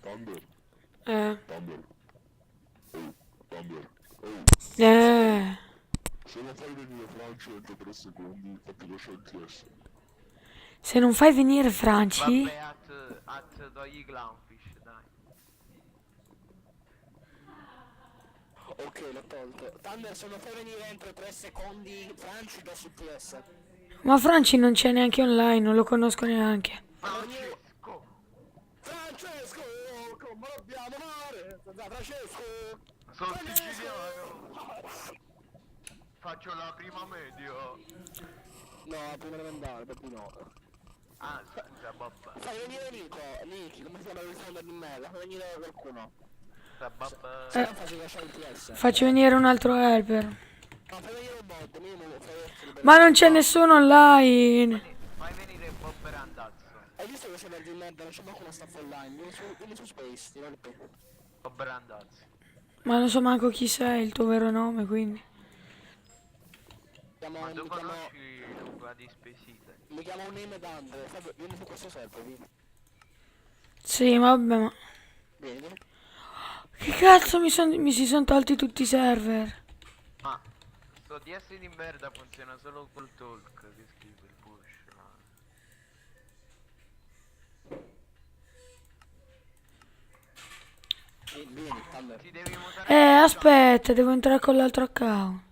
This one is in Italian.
Thunder, Eh. Thunder, Thunder. Se non fai venire Francia entro 3 secondi, fatti lasciare il TS. Se non fai venire Franci... Vabbè, togli i clownfish, dai. Ok, l'ho tolto. Thunder, se non fai venire entro 3 secondi, Franci do su PS. Ma Franci non c'è neanche online, non lo conosco neanche. Francesco! Francesco, come dobbiamo mare? Francesco! Sono siciliano! Faccio la prima media! No, prima devo andare, proprio no. Ah, scusa, vabbè. Fai venire Niki, come si chiama il founder di merda? Fai venire qualcuno. Vabbè. Se no faccio lasciare il TS. Faccio venire un altro helper. No, fai venire un bot, minimo fai essere Ma non c'è nessuno online. Fai venire Bob Randazzo. Hai visto che server di merda? Non c'è manco uno staff online. Vieni su Space, ti rompi. Bob Randazzo. Ma non so manco chi sei, il tuo vero nome, quindi. Ma tu Mi chiamo, conosci Luca di Spesite? mi chiamo un name Dante. Vieni su questo server, vieni. Sì, ma vabbè, ma... Vieni, vieni. Che cazzo mi si sono tolti tutti i server? Ma sto DS di merda funziona solo col talk, che schifo il push. Vieni, Thunder. Ti devi mutare. Aspetta, devo entrare con l'altro account.